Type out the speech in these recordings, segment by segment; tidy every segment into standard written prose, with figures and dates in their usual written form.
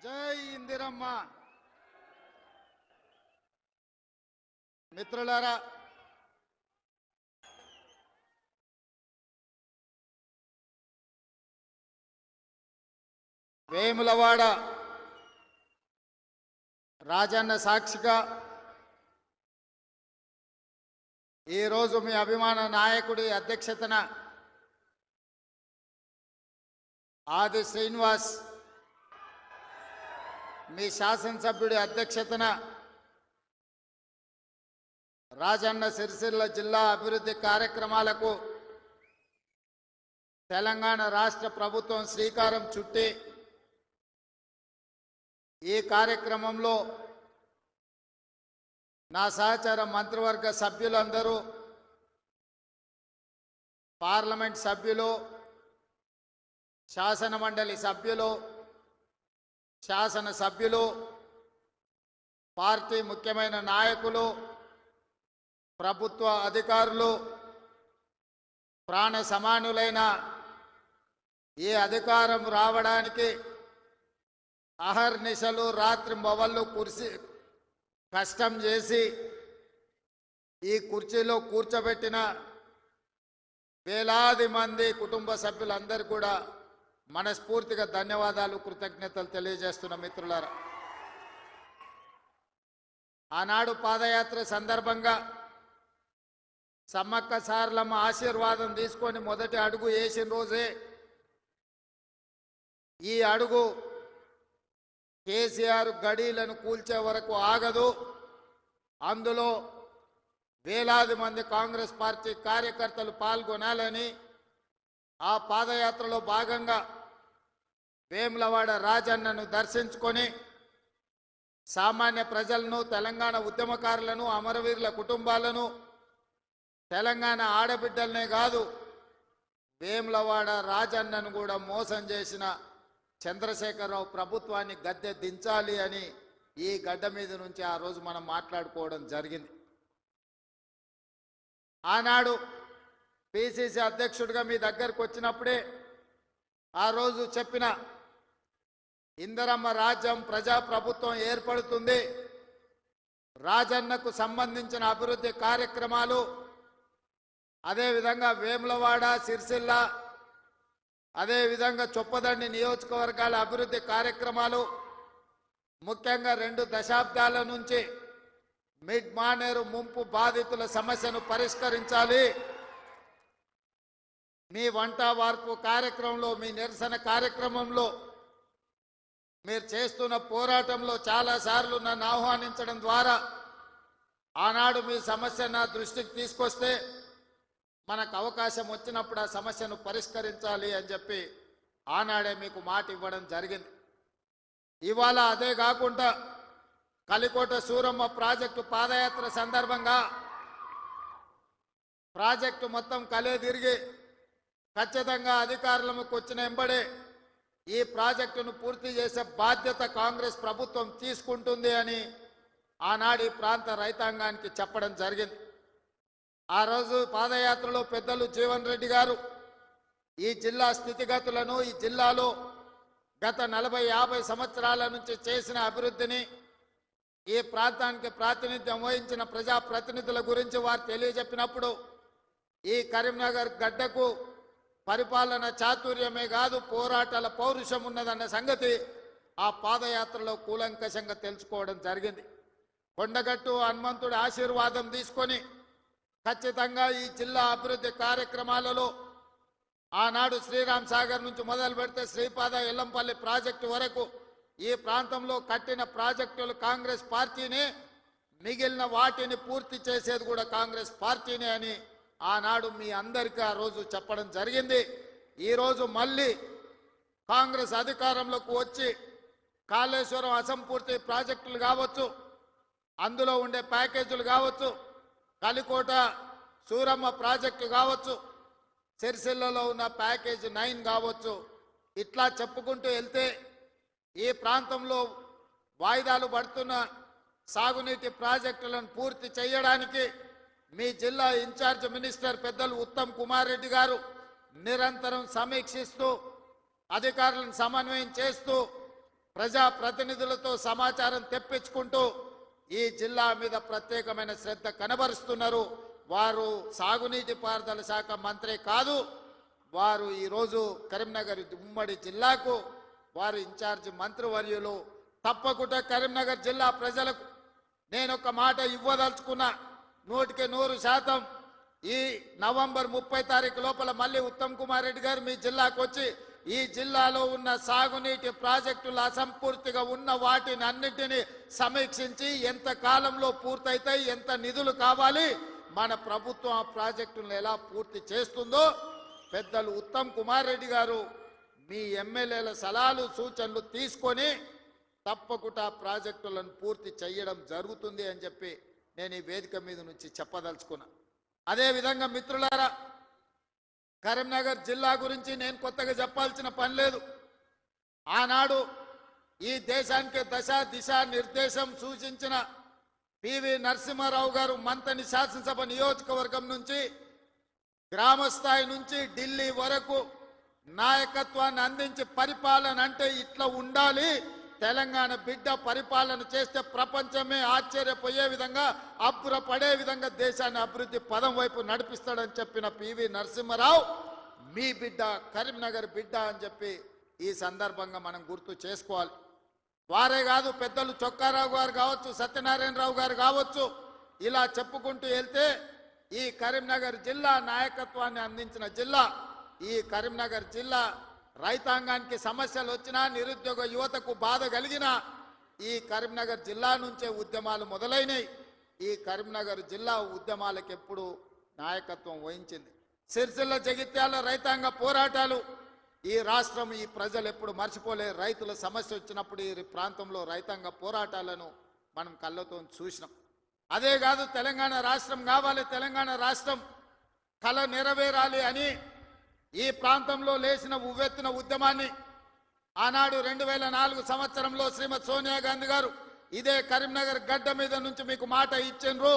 జై ఇందిరమ్మ. మిత్రులారా, వేములవాడ రాజన్న సాక్షిగా ఈరోజు మీ అభిమాన నాయకుడి అధ్యక్షతన ఆది శ్రీనివాస్ మీ శాసనసభ్యుడి అధ్యక్షతన రాజన్న సిరిసిల్ల జిల్లా అభివృద్ధి కార్యక్రమాలకు తెలంగాణ రాష్ట్ర ప్రభుత్వం శ్రీకారం చుట్టి ఈ కార్యక్రమంలో నా సహచర మంత్రివర్గ సభ్యులందరూ, పార్లమెంట్ సభ్యులు, శాసనమండలి సభ్యులు, శాసనసభ్యులు, పార్టీ ముఖ్యమైన నాయకులు, ప్రభుత్వ అధికారులు, ప్రాణ సమానులైన ఈ అధికారం రావడానికి అహర్నిశలు రాత్రి మొవళ్ళు కష్టం చేసి ఈ కుర్చీలో కూర్చోబెట్టిన వేలాది మంది కుటుంబ సభ్యులందరూ కూడా మనస్ఫూర్తిగా ధన్యవాదాలు, కృతజ్ఞతలు తెలియజేస్తున్న మిత్రులారా. ఆనాడు పాదయాత్ర సందర్భంగా సమ్మక్క సారలమ్మ ఆశీర్వాదం తీసుకొని మొదటి అడుగు వేసిన రోజే ఈ అడుగు కేసీఆర్ గడీలను కూల్చే వరకు ఆగదు. అందులో వేలాది మంది కాంగ్రెస్ పార్టీ కార్యకర్తలు పాల్గొనాలని ఆ పాదయాత్రలో భాగంగా వేములవాడ రాజన్నను దర్శించుకొని సామాన్య ప్రజలను, తెలంగాణ ఉద్యమకారులను, అమరవీరుల కుటుంబాలను, తెలంగాణ ఆడబిడ్డలనే కాదు వేములవాడ రాజన్నను కూడా మోసం చేసిన చంద్రశేఖరరావు ప్రభుత్వాన్ని గద్దె దించాలి అని ఈ గడ్డ మీద నుంచి ఆ రోజు మనం మాట్లాడుకోవడం జరిగింది. ఆనాడు పిసిసి అధ్యక్షుడిగా మీ దగ్గరకు వచ్చినప్పుడే ఆ రోజు చెప్పిన ఇందిరమ్మ రాజ్యం, ప్రజాప్రభుత్వం ఏర్పడుతుంది, రాజన్నకు సంబంధించిన అభివృద్ధి కార్యక్రమాలు, అదేవిధంగా వేములవాడ, సిరిసిల్ల, అదేవిధంగా చొప్పదండి నియోజకవర్గాల అభివృద్ధి కార్యక్రమాలు, ముఖ్యంగా 2 దశాబ్దాల నుంచి మిడ్ మానేరు ముంపు బాధితుల సమస్యను పరిష్కరించాలి. మీ వంట వార్పు కార్యక్రమంలో, మీ నిరసన కార్యక్రమంలో, మీరు చేస్తున్న పోరాటంలో చాలాసార్లు నన్ను ఆహ్వానించడం ద్వారా ఆనాడు మీ సమస్య నా దృష్టికి తీసుకొస్తే మనకు అవకాశం వచ్చినప్పుడు ఆ సమస్యను పరిష్కరించాలి అని చెప్పి ఆనాడే మీకు మాట ఇవ్వడం జరిగింది. ఇవాళ అదే కాకుండా కలికోట సూరమ్మ ప్రాజెక్టు పాదయాత్ర సందర్భంగా ప్రాజెక్టు మొత్తం కలే తిరిగి ఖచ్చితంగా అధికారులకు వచ్చిన వెంబడే ఈ ప్రాజెక్టును పూర్తి చేసే బాధ్యత కాంగ్రెస్ ప్రభుత్వం తీసుకుంటుంది అని ఆనాడు ఈ ప్రాంత రైతాంగానికి చెప్పడం జరిగింది. ఆ రోజు పాదయాత్రలో పెద్దలు జీవన్ రెడ్డి గారు ఈ జిల్లా స్థితిగతులను, ఈ జిల్లాలో గత 40-50 సంవత్సరాల నుంచి చేసిన అభివృద్ధిని, ఈ ప్రాంతానికి ప్రాతినిధ్యం వహించిన ప్రజాప్రతినిధుల గురించి వారు తెలియజెప్పినప్పుడు ఈ కరీంనగర్ గడ్డకు పరిపాలన చాతుర్యమే కాదు, పోరాటాల పౌరుషం ఉన్నదన్న సంగతి ఆ పాదయాత్రలో కూలంకషంగా తెలుసుకోవడం జరిగింది. కొండగట్టు హనుమంతుడి ఆశీర్వాదం తీసుకొని ఖచ్చితంగా ఈ జిల్లా అభివృద్ధి కార్యక్రమాలలో ఆనాడు శ్రీరామ్ సాగర్ నుంచి మొదలు పెడితే శ్రీపాద ఎల్లంపల్లి ప్రాజెక్టు వరకు ఈ ప్రాంతంలో కట్టిన ప్రాజెక్టులు కాంగ్రెస్ పార్టీనే, మిగిలిన వాటిని పూర్తి చేసేది కూడా కాంగ్రెస్ పార్టీనే అని ఆనాడు మీ అందరికీ ఆ రోజు చెప్పడం జరిగింది. ఈరోజు మళ్ళీ కాంగ్రెస్ అధికారంలోకి వచ్చి కాళేశ్వరం అసంపూర్తి ప్రాజెక్టులు కావచ్చు, అందులో ఉండే ప్యాకేజీలు కావచ్చు, కలికోట సూరమ్మ ప్రాజెక్టు కావచ్చు, సిరిసిల్లలో ఉన్న ప్యాకేజ్ 9 కావచ్చు, ఇట్లా చెప్పుకుంటూ వెళ్తే ఈ ప్రాంతంలో వాయిదాలు పడుతున్న సాగునీటి ప్రాజెక్టులను పూర్తి చేయడానికి మీ జిల్లా ఇన్ఛార్జ్ మినిస్టర్ పెద్దలు ఉత్తమ్ కుమార్ రెడ్డి గారు నిరంతరం సమీక్షిస్తూ, అధికారులను సమన్వయం చేస్తూ ప్రజా ప్రతినిధులతో సమాచారం తెప్పించుకుంటూ ఈ జిల్లా మీద ప్రత్యేకమైన శ్రద్ధ కనబరుస్తున్నారు. వారు సాగునీటి పారుదల శాఖ మంత్రి కాదు, వారు ఈరోజు కరీంనగర్ ఉమ్మడి జిల్లాకు వారు ఇన్ఛార్జి మంత్రివర్యులు. తప్పకుండా కరీంనగర్ జిల్లా ప్రజలకు నేను ఒక మాట ఇవ్వదలుచుకున్నా. 100% ఈ నవంబర్ 30 తారీఖు లోపల మళ్ళీ ఉత్తమ్ కుమార్ రెడ్డి గారు మీ జిల్లాకు వచ్చి ఈ జిల్లాలో ఉన్న సాగునీటి ప్రాజెక్టులు అసంపూర్తిగా ఉన్న వాటిని అన్నిటినీ సమీక్షించి ఎంత కాలంలో పూర్తయితాయి, ఎంత నిధులు కావాలి, మన ప్రభుత్వం ఆ ప్రాజెక్టులను ఎలా పూర్తి చేస్తుందో పెద్దలు ఉత్తమ్ కుమార్ రెడ్డి గారు మీ ఎమ్మెల్యేల సలహాలు సూచనలు తీసుకొని తప్పకుండా ప్రాజెక్టులను పూర్తి చేయడం జరుగుతుంది అని చెప్పి నేను ఈ వేదిక మీద నుంచి చెప్పదలుచుకున్నా. అదేవిధంగా మిత్రులారా, కరీంనగర్ జిల్లా గురించి నేను కొత్తగా చెప్పాల్సిన పని లేదు. ఆనాడు ఈ దేశానికి దశ దిశ నిర్దేశం సూచించిన పివి నరసింహారావు గారు మంతని శాసనసభ నియోజకవర్గం నుంచి గ్రామ స్థాయి నుంచి ఢిల్లీ వరకు నాయకత్వాన్ని అందించి పరిపాలన అంటే ఇట్లా ఉండాలి, తెలంగాణ బిడ్డ పరిపాలన చేస్తే ప్రపంచమే ఆశ్చర్యపోయే విధంగా అబ్బురపడే విధంగా దేశాన్ని అభివృద్ధి పదం వైపు నడిపిస్తాడని చెప్పిన పివి నరసింహారావు మీ బిడ్డ, కరీంనగర్ బిడ్డ అని చెప్పి ఈ సందర్భంగా మనం గుర్తు చేసుకోవాలి. వారే కాదు, పెద్దలు చొక్కారావు గారు కావచ్చు, సత్యనారాయణరావు గారు కావచ్చు, ఇలా చెప్పుకుంటూ వెళ్తే ఈ కరీంనగర్ జిల్లా నాయకత్వాన్ని అందించిన జిల్లా. ఈ కరీంనగర్ జిల్లా రైతాంగానికి సమస్యలు వచ్చినా, నిరుద్యోగ యువతకు బాధ కలిగినా ఈ కరీంనగర్ జిల్లా నుంచే ఉద్యమాలు మొదలైనవి. ఈ కరీంనగర్ జిల్లా ఉద్యమాలకు ఎప్పుడు నాయకత్వం వహించింది. సిరిసిల్ల జగిత్యాల రైతాంగ పోరాటాలు ఈ రాష్ట్రం, ఈ ప్రజలు ఎప్పుడు మర్చిపోలే. రైతుల సమస్య వచ్చినప్పుడు ఈ ప్రాంతంలో రైతాంగ పోరాటాలను మనం కళ్ళతో చూసినాం. అదే కాదు, తెలంగాణ రాష్ట్రం కావాలి, తెలంగాణ రాష్ట్రం కళ నెరవేరాలి అని ఈ ప్రాంతంలో లేచిన ఉవ్వెత్తిన ఉద్యమాన్ని ఆనాడు 2004 సంవత్సరంలో శ్రీమతి సోనియా గాంధీ గారు ఇదే కరీంనగర్ గడ్డ మీద నుంచి మీకు మాట ఇచ్చిండ్రు.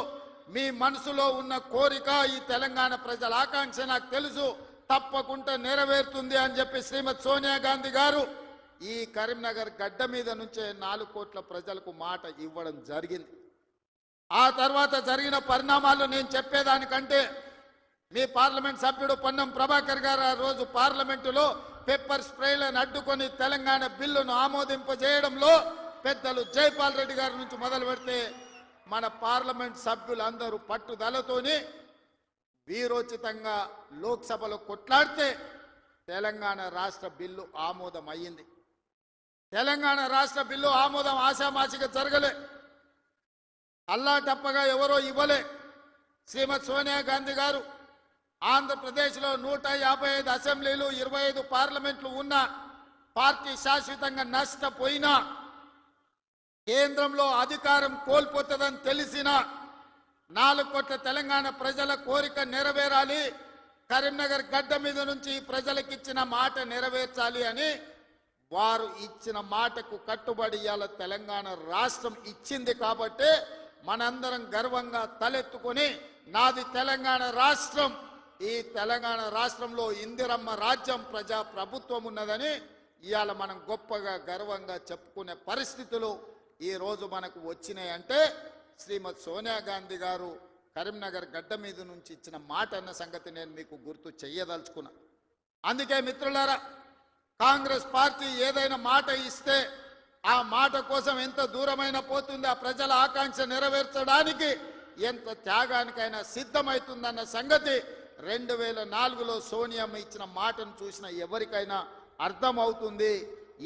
మీ మనసులో ఉన్న కోరిక, ఈ తెలంగాణ ప్రజల ఆకాంక్ష నాకు తెలుసు, తప్పకుండా నెరవేరుతుంది అని చెప్పి శ్రీమతి సోనియా గాంధీ గారు ఈ కరీంనగర్ గడ్డ మీద నుంచే 4 కోట్ల ప్రజలకు మాట ఇవ్వడం జరిగింది. ఆ తర్వాత జరిగిన పరిణామాలు నేను చెప్పేదానికంటే మీ పార్లమెంట్ సభ్యుడు పొన్నం ప్రభాకర్ గారు ఆ రోజు పార్లమెంటులో పెప్పర్ స్ప్రేలను అడ్డుకొని తెలంగాణ బిల్లును ఆమోదింపజేయడంలో పెద్దలు జైపాల్ రెడ్డి గారి నుంచి మొదలు పెడితే మన పార్లమెంట్ సభ్యులందరూ పట్టుదలతోని వీరోచితంగా లోక్సభలో కొట్లాడితే తెలంగాణ రాష్ట్ర బిల్లు ఆమోదం అయ్యింది. తెలంగాణ రాష్ట్ర బిల్లు ఆమోదం ఆశామాషిగా జరగలే, అల్లాటప్పగా ఎవరో ఇవ్వలే. శ్రీమతి సోనియా గాంధీ గారు ఆంధ్రప్రదేశ్లో 155 అసెంబ్లీలు, 25 పార్లమెంట్లు ఉన్న పార్టీ శాశ్వతంగా నష్టపోయినా, కేంద్రంలో అధికారం కోల్పోతుందని తెలిసిన 4 కోట్ల తెలంగాణ ప్రజల కోరిక నెరవేరాలి, కరీంనగర్ గడ్డ మీద నుంచి ప్రజలకు ఇచ్చిన మాట నెరవేర్చాలి అని వారు ఇచ్చిన మాటకు కట్టుబడి ఇవాళ తెలంగాణ రాష్ట్రం ఇచ్చింది. కాబట్టి మనందరం గర్వంగా తలెత్తుకొని నాది తెలంగాణ రాష్ట్రం, ఈ తెలంగాణ రాష్ట్రంలో ఇందిరమ్మ రాజ్యం, ప్రజా ప్రభుత్వం ఉన్నదని ఇవాళ మనం గొప్పగా గర్వంగా చెప్పుకునే పరిస్థితులు ఈ రోజు మనకు వచ్చినాయంటే శ్రీమతి సోనియా గాంధీ గారు కరీంనగర్ గడ్డ మీద నుంచి ఇచ్చిన మాట అన్న సంగతి నేను మీకు గుర్తు చెయ్యదలుచుకున్నా. అందుకే మిత్రులారా, కాంగ్రెస్ పార్టీ ఏదైనా మాట ఇస్తే ఆ మాట కోసం ఎంత దూరమైనా పోతుంది, ఆ ప్రజల ఆకాంక్ష నెరవేర్చడానికి ఎంత త్యాగానికైనా సిద్ధమవుతుందన్న సంగతి 2004లో సోనియమ్మ ఇచ్చిన మాటను చూసిన ఎవరికైనా అర్థమవుతుంది.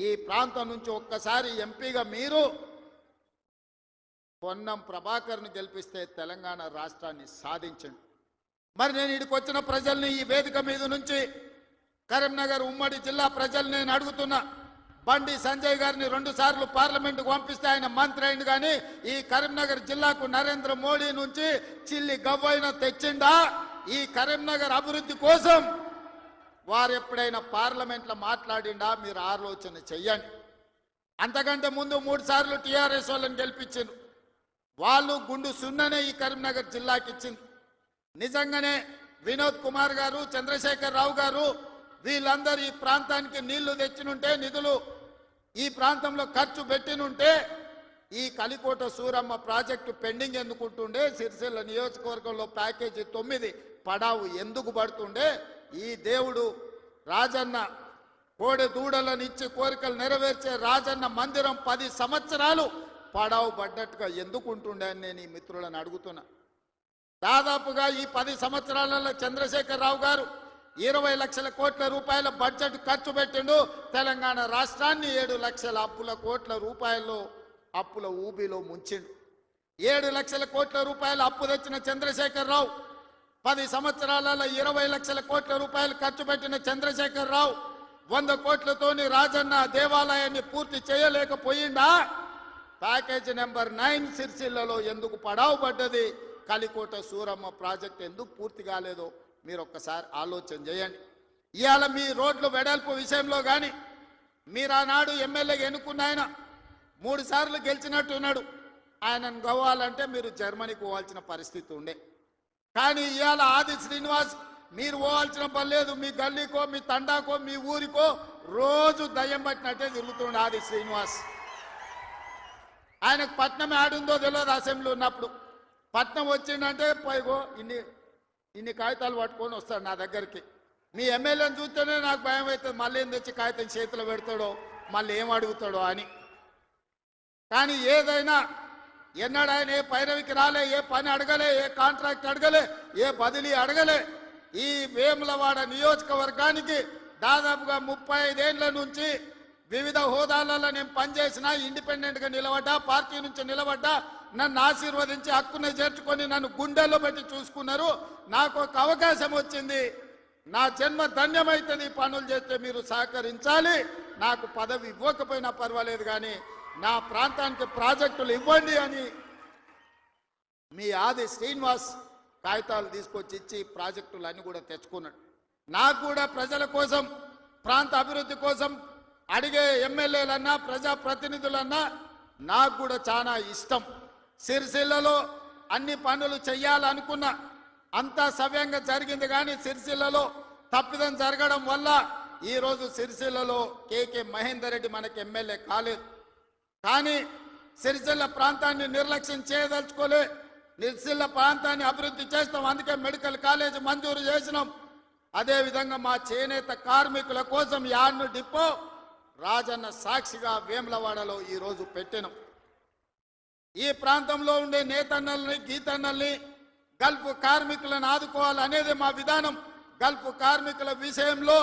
ఈ ప్రాంతం నుంచి ఒక్కసారి ఎంపీగా మీరు పొన్నం ప్రభాకర్ను గెలిపిస్తే తెలంగాణ రాష్ట్రాన్ని సాధించండి. మరి నేను ఇక్కడికి వచ్చిన ప్రజల్ని ఈ వేదిక మీద నుంచి కరీంనగర్ ఉమ్మడి జిల్లా ప్రజల్ని నేను అడుగుతున్నా. బండి సంజయ్ గారిని 2 సార్లు పార్లమెంటుకు పంపిస్తే ఆయన మంత్రి అయింది, కానీ ఈ కరీంనగర్ జిల్లాకు నరేంద్ర మోడీ నుంచి చిల్లి గవ్వైనా తెచ్చిండా? ఈ కరీంనగర్ అభివృద్ధి కోసం వారు ఎప్పుడైనా పార్లమెంట్లో మాట్లాడిండా? మీరు ఆలోచన చెయ్యండి. అంతకంటే ముందు 3 సార్లు టీఆర్ఎస్ వాళ్ళని గెలిపించారు. వాళ్ళు గుండు సున్ననే ఈ కరీంనగర్ జిల్లాకి ఇచ్చింది. నిజంగానే వినోద్ కుమార్ గారు, చంద్రశేఖర్ రావు గారు వీళ్ళందరూ ఈ ప్రాంతానికి నీళ్లు తెచ్చినుంటే, నిధులు ఈ ప్రాంతంలో ఖర్చు పెట్టినుంటే ఈ కలికోట సూరమ్మ ప్రాజెక్టు పెండింగ్ ఎందుకుంటుండే, సిరిసిల్ల నియోజకవర్గంలో ప్యాకేజీ 9 పడావు ఎందుకు పడుతుండే, ఈ దేవుడు రాజన్న కోడె దూడలను ఇచ్చి కోరికలు నెరవేర్చే రాజన్న మందిరం 10 సంవత్సరాలు పడావు పడ్డట్టుగా ఎందుకు ఉంటుండే అని నేను ఈ మిత్రులను అడుగుతున్నా. దాదాపుగా ఈ 10 సంవత్సరాలలో చంద్రశేఖరరావు గారు 20 లక్షల కోట్ల రూపాయల బడ్జెట్ ఖర్చు పెట్టిండు. తెలంగాణ రాష్ట్రాన్ని 7 లక్షల కోట్ల రూపాయల్లో అప్పుల ఊబిలో ముంచిండు. 7 లక్షల కోట్ల రూపాయల అప్పు తెచ్చిన చంద్రశేఖరరావు, 10 సంవత్సరాలలో 20 లక్షల కోట్ల రూపాయలు ఖర్చు పెట్టిన చంద్రశేఖరరావు 100 కోట్లతోని రాజన్న దేవాలయాన్ని పూర్తి చేయలేకపోయిందా? ప్యాకేజీ నెంబర్ 9 సిరిసిల్లలో ఎందుకు పడావు పడ్డది? కలికోట సూరమ్మ ప్రాజెక్ట్ ఎందుకు పూర్తి కాలేదో మీరు ఒక్కసారి ఆలోచన చేయండి. ఇవాళ మీ రోడ్లు వెడల్పు విషయంలో కానీ మీరు ఆనాడు ఎమ్మెల్యేగా ఎన్నుకున్న ఆయన 3 సార్లు గెలిచినట్టున్నాడు. ఆయనను గవ్వాలంటే మీరు జర్మనీకి పోవాల్సిన పరిస్థితి ఉండే. కానీ ఇవాళ ఆది శ్రీనివాస్ మీరు పోవాల్సిన పని లేదు. మీ గల్లీకో మీ తండాకో మీ ఊరికో రోజు దయ్యం పట్టినట్టే తిరుగుతుండే ఆది శ్రీనివాస్. ఆయనకు పట్నం ఆడుందో తెలియదు. అసెంబ్లీ ఉన్నప్పుడు పట్నం వచ్చిందంటే పైగో ఇన్ని కాగితాలు పట్టుకొని వస్తాడు నా దగ్గరికి. మీ ఎమ్మెల్యేని చూస్తేనే నాకు భయం అవుతుంది, మళ్ళీ ఏం తెచ్చి కాగితం చేతిలో పెడతాడో, మళ్ళీ ఏం అడుగుతాడో అని. కానీ ఏదైనా ఎన్నడూ ఆయన ఏ పైరవికి రాలే, ఏ పని అడగలే, ఏ కాంట్రాక్ట్ అడగలే, ఏ బదిలీ అడగలే. ఈ వేములవాడ నియోజకవర్గానికి దాదాపుగా 35 ఏళ్ల నుంచి వివిధ హోదాలలో నేను పనిచేసిన, ఇండిపెండెంట్గా నిలబడ్డా, పార్టీ నుంచి నిలబడ్డా, నన్ను ఆశీర్వదించి హక్కుని చేర్చుకొని నన్ను గుండెల్లో పెట్టి చూసుకున్నారు. నాకు ఒక అవకాశం వచ్చింది, నా జన్మ ధన్యమైతుంది. పనులు చేస్తే మీరు సహకరించాలి. నాకు పదవి ఇవ్వకపోయినా పర్వాలేదు, కానీ నా ప్రాంతానికి ప్రాజెక్టులు ఇవ్వండి అని మీ ఆది శ్రీనివాస్ కాగితాలు తీసుకొచ్చి ఇచ్చి ప్రాజెక్టులు అన్ని కూడా తెచ్చుకున్నాడు. నాకు కూడా ప్రజల కోసం, ప్రాంత అభివృద్ధి కోసం అడిగే ఎమ్మెల్యేలన్నా ప్రజాప్రతినిధులన్నా నాకు కూడా చాలా ఇష్టం. సిరిసిల్లలో అన్ని పనులు చెయ్యాలనుకున్నా అంతా సవ్యంగా జరిగింది. కానీ సిరిసిల్లలో తప్పిదం జరగడం వల్ల ఈరోజు సిరిసిల్లలో కేకే మహేందర్ రెడ్డి మనకి ఎమ్మెల్యే కాలేదు. కానీ సిరిసిల్ల ప్రాంతాన్ని నిర్లక్ష్యం చేయదలుచుకోలే. సిరిసిల్ల ప్రాంతాన్ని అభివృద్ధి చేస్తాం, అందుకే మెడికల్ కాలేజ్ మంజూరు చేసినాం. అదేవిధంగా మా చేనేత కార్మికుల కోసం యార్ను డిపో రాజన్న సాక్షిగా వేములవాడలో ఈరోజు పెట్టినాం. ఈ ప్రాంతంలో ఉండే నేతన్నల్ని, గీతన్నల్ని, గల్ఫ్ కార్మికులను ఆదుకోవాలనేది మా విధానం. గల్ఫ్ కార్మికుల విషయంలో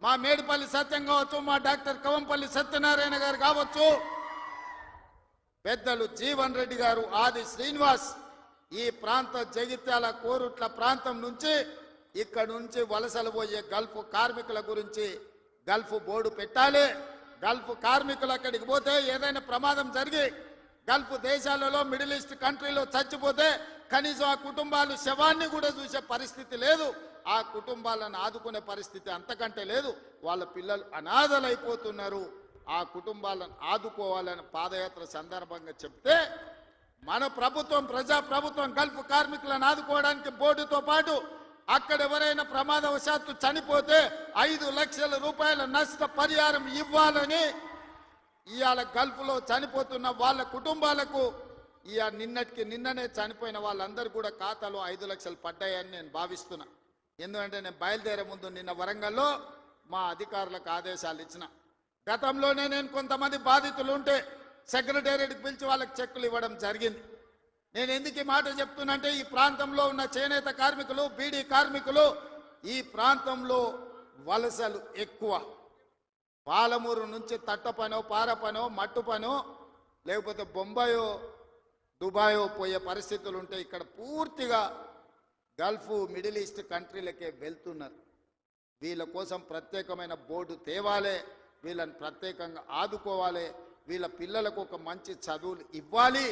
మా మేడిపల్లి సత్యం కావచ్చు, మా డాక్టర్ కవంపల్లి సత్యనారాయణ గారు కావచ్చు, పెద్దలు జీవన్ రెడ్డి గారు, ఆది శ్రీనివాస్ ఈ ప్రాంత జగిత్యాల కోరుట్ల ప్రాంతం నుంచి ఇక్కడ నుంచి వలసలు పోయే గల్ఫ్ కార్మికుల గురించి గల్ఫ్ బోర్డు పెట్టాలి. గల్ఫ్ కార్మికులు అక్కడికి పోతే ఏదైనా ప్రమాదం జరిగి గల్ఫ్ దేశాలలో, మిడిల్ ఈస్ట్ కంట్రీలో చచ్చిపోతే కనీసం ఆ కుటుంబాలు శవాన్ని కూడా చూసే పరిస్థితి లేదు. ఆ కుటుంబాలను ఆదుకునే పరిస్థితి అంతకంటే లేదు. వాళ్ళ పిల్లలు అనాథలైపోతున్నారు. ఆ కుటుంబాలను ఆదుకోవాలని పాదయాత్ర సందర్భంగా చెప్తే మన ప్రభుత్వం, ప్రజా ప్రభుత్వం గల్ఫ్ కార్మికులను ఆదుకోవడానికి బోర్డుతో పాటు అక్కడ ఎవరైనా ప్రమాదవశాత్తు చనిపోతే 5 లక్షల రూపాయల నష్ట పరిహారం ఇవ్వాలని ఇవాళ గల్ఫ్లో చనిపోతున్న వాళ్ళ కుటుంబాలకు నిన్ననే చనిపోయిన వాళ్ళందరూ కూడా ఖాతాలో 5 లక్షలు పడ్డాయని నేను భావిస్తున్నా. ఎందుకంటే నేను బయలుదేరే ముందు నిన్న వరంగల్లో మా అధికారులకు ఆదేశాలు ఇచ్చిన. గతంలోనే నేను కొంతమంది బాధితులు ఉంటే సెక్రటేరియట్కి పిలిచి వాళ్ళకి చెక్కులు ఇవ్వడం జరిగింది. నేను ఎందుకు ఈ మాట చెప్తున్నంటే ఈ ప్రాంతంలో ఉన్న చేనేత కార్మికులు, బీడీ కార్మికులు ఈ ప్రాంతంలో వలసలు ఎక్కువ. పాలమూరు నుంచి తట్ట పనో, పార పనో, మట్టు పనో, లేకపోతే బొంబాయో, దుబాయో పోయే పరిస్థితులు ఉంటే ఇక్కడ పూర్తిగా గల్ఫ్, మిడిల్ ఈస్ట్ కంట్రీలకే వెళ్తున్నారు. వీళ్ళ కోసం ప్రత్యేకమైన బోర్డు తేవాలి, వీళ్ళని ప్రత్యేకంగా ఆదుకోవాలి, వీళ్ళ పిల్లలకు ఒక మంచి చదువులు ఇవ్వాలి,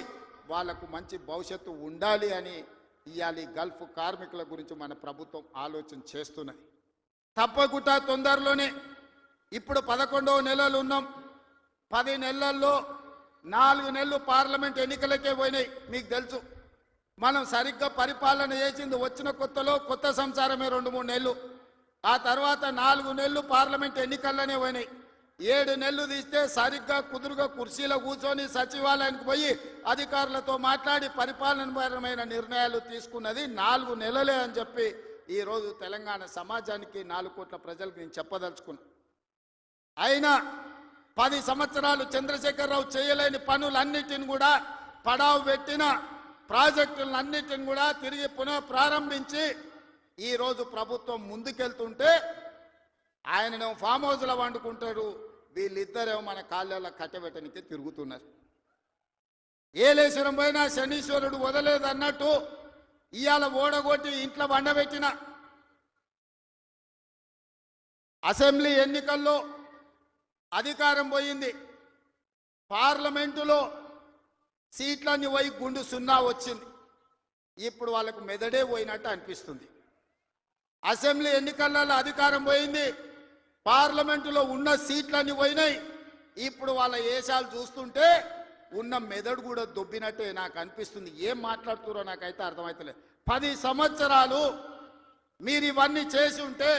వాళ్లకు మంచి భవిష్యత్తు ఉండాలి అని ఇవాళ గల్ఫ్ కార్మికుల గురించి మన ప్రభుత్వం ఆలోచన చేస్తున్నది. తప్పకుండా తొందరలోనే ఇప్పుడు 11వ నెలలు ఉన్నాం. 10 నెలల్లో 4 నెలలు పార్లమెంట్ ఎన్నికలకే పోయినాయి. మీకు తెలుసు, మనం సరిగ్గా పరిపాలన చేసింది వచ్చిన కొత్తలో కొత్త సంసారమే 2-3 నెలలు. ఆ తర్వాత 4 నెలలు పార్లమెంట్ ఎన్నికల్లోనే పోయినాయి. 7 నెలలు తీస్తే సరిగ్గా కుదురుగా కుర్చీలో కూర్చొని సచివాలయానికి పోయి అధికారులతో మాట్లాడి పరిపాలనపరమైన నిర్ణయాలు తీసుకున్నది 4 నెలలే అని చెప్పి ఈరోజు తెలంగాణ సమాజానికి 4 కోట్ల ప్రజలకు నేను చెప్పదలుచుకున్నా. అయినా 10 సంవత్సరాలు చంద్రశేఖరరావు చేయలేని పనులన్నిటిని కూడా పడావు పెట్టిన ప్రాజెక్టులన్నిటిని కూడా తిరిగి పునః ప్రారంభించి ఈరోజు ప్రభుత్వం ముందుకెళ్తుంటే ఆయననేమో ఫామ్ హౌస్లో వండుకుంటాడు, వీళ్ళిద్దరేమో మన కాళ్ళలో కట్టబెట్టనికి తిరుగుతున్నారు. ఏలేశ్వరం పోయినా శనీశ్వరుడు వదలేదు అన్నట్టు ఇవాళ ఓడగొట్టి ఇంట్లో వండబెట్టిన అసెంబ్లీ ఎన్నికల్లో అధికారం పోయింది, పార్లమెంటులో సీట్లన్నీ పోయి గుండు 0 వచ్చింది. ఇప్పుడు వాళ్ళకు మెదడే పోయినట్టు అనిపిస్తుంది. అసెంబ్లీ ఎన్నికలలో అధికారం పోయింది, పార్లమెంటులో ఉన్న సీట్లన్నీ పోయినాయి. ఇప్పుడు వాళ్ళ ఏషాలు చూస్తుంటే ఉన్న మెదడు కూడా దొబ్బినట్టే నాకు అనిపిస్తుంది. ఏం మాట్లాడుతున్నారో నాకైతే అర్థమవుతలేదు. 10 సంవత్సరాలు మీరు ఇవన్నీ చేసి ఉంటే